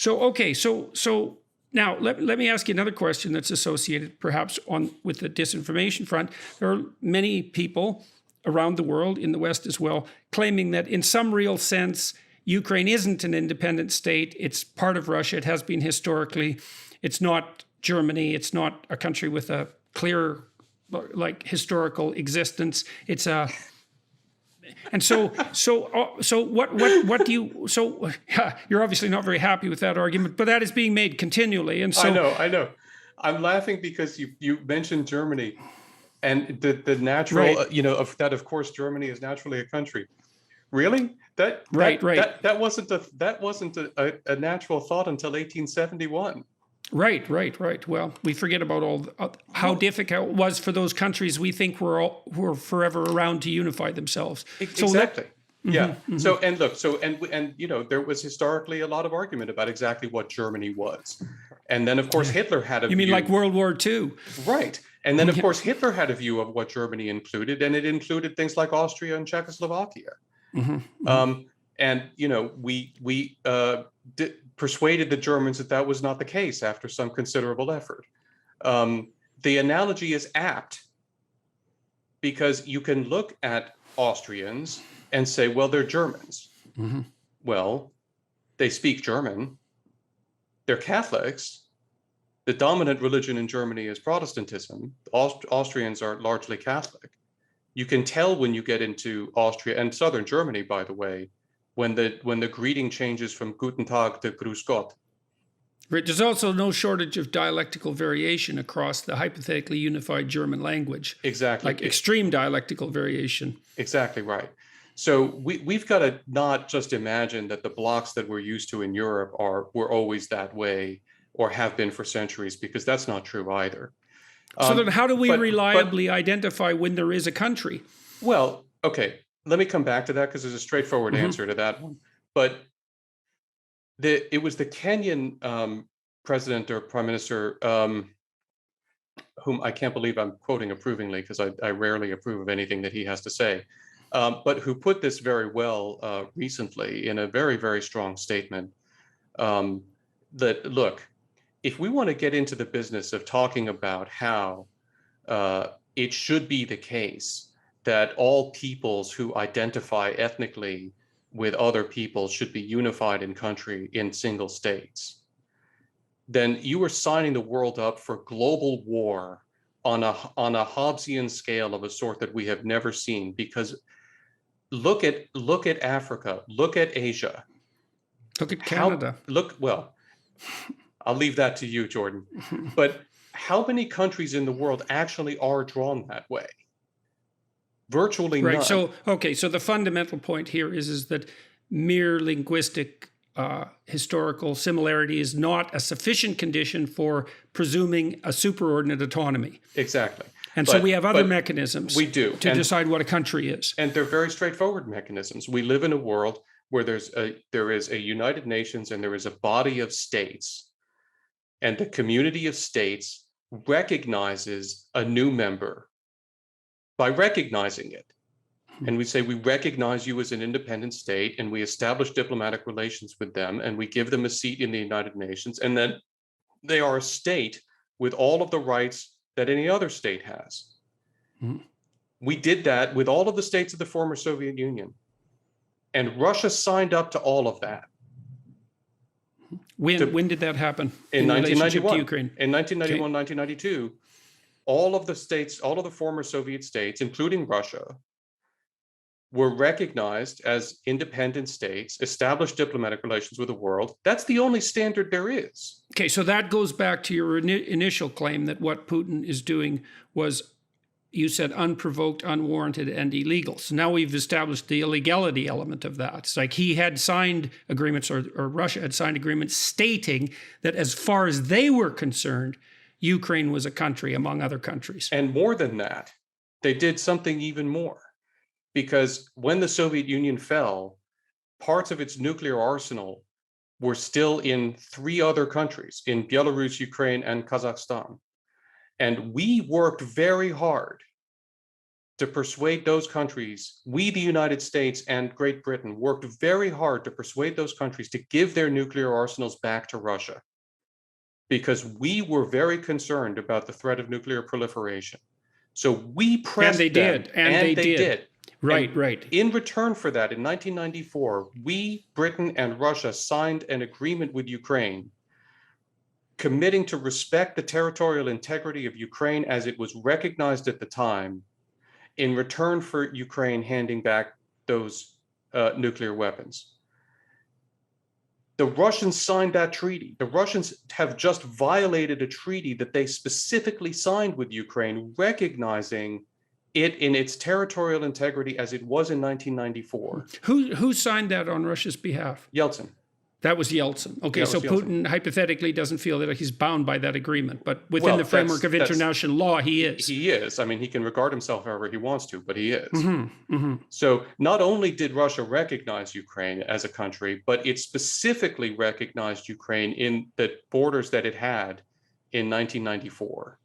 So now let me ask you another question that's associated perhaps with the disinformation front. There are many people around the world, in the West as well, claiming that in some real sense, Ukraine isn't an independent state. It's part of Russia. It has been historically. It's not Germany. It's not a country with a clear, like, historical existence. It's a And so what do you? So you're obviously not very happy with that argument, but that is being made continually. And so I know. I'm laughing because you mentioned Germany, and the natural, right. Of course Germany is naturally a country. Really? That wasn't a natural thought until 1871. Right. Well, we forget about how difficult it was for those countries we think were forever around to unify themselves. Exactly. So there was historically a lot of argument about exactly what Germany was, and then of course Hitler had a view. You mean like World War II? Right. And then of course Hitler had a view of what Germany included, and it included things like Austria and Czechoslovakia. And we persuaded the Germans that was not the case after some considerable effort. The analogy is apt because you can look at Austrians and say, well, they're Germans. Well, they speak German. They're Catholics. The dominant religion in Germany is Protestantism. Austrians are largely Catholic. You can tell when you get into Austria and southern Germany, by the way, when the greeting changes from Guten Tag to Grüß Gott. Right. There's also no shortage of dialectical variation across the hypothetically unified German language. Exactly. Like extreme dialectical variation. Exactly right. So we've got to not just imagine that the blocks that we're used to in Europe were always that way or have been for centuries, because that's not true either. So then how do we reliably identify when there is a country? Well, okay, let me come back to that because there's a straightforward answer to that one. But it was the Kenyan president or prime minister, whom I can't believe I'm quoting approvingly because I rarely approve of anything that he has to say, but who put this very well recently in a very, very strong statement, that, look, if we want to get into the business of talking about how it should be the case that all peoples who identify ethnically with other peoples should be unified in single states, then you are signing the world up for global war on a Hobbesian scale of a sort that we have never seen. Because look at Africa, look at Asia, look at Canada. I'll leave that to you, Jordan. But how many countries in the world actually are drawn that way? Virtually none. Right. So the fundamental point here is that mere linguistic historical similarity is not a sufficient condition for presuming a superordinate autonomy. Exactly. And so we have other mechanisms to decide what a country is. And they're very straightforward mechanisms. We live in a world where there is a United Nations and there is a body of states. And the community of states recognizes a new member by recognizing it. And we say, we recognize you as an independent state, and we establish diplomatic relations with them, and we give them a seat in the United Nations, and then they are a state with all of the rights that any other state has. We did that with all of the states of the former Soviet Union, and Russia signed up to all of that. When did that happen? In 1991. Ukraine? In 1991, 1992, all of the former Soviet states, including Russia, were recognized as independent states, established diplomatic relations with the world. That's the only standard there is. Okay, so that goes back to your initial claim that what Putin is doing was, you said, unprovoked, unwarranted, and illegal. So now we've established the illegality element of that. It's like he had signed agreements, or Russia had signed agreements stating that as far as they were concerned, Ukraine was a country among other countries. And more than that, they did something even more. Because when the Soviet Union fell, parts of its nuclear arsenal were still in 3 other countries, in Belarus, Ukraine, and Kazakhstan. And we worked very hard to persuade those countries, we, the United States and Great Britain, worked very hard to persuade those countries to give their nuclear arsenals back to Russia, because we were very concerned about the threat of nuclear proliferation. So we pressed them. And they did. Right, and right. In return for that, in 1994, we, Britain and Russia, signed an agreement with Ukraine committing to respect the territorial integrity of Ukraine as it was recognized at the time, in return for Ukraine handing back those nuclear weapons. The Russians signed that treaty. The Russians have just violated a treaty that they specifically signed with Ukraine, recognizing it in its territorial integrity as it was in 1994. Who signed that on Russia's behalf? Yeltsin. That was Yeltsin. Okay, so Putin hypothetically doesn't feel that he's bound by that agreement, but within the framework of international law, he is. He is. I mean, he can regard himself however he wants to, but he is. So not only did Russia recognize Ukraine as a country, but it specifically recognized Ukraine in the borders that it had in 1994.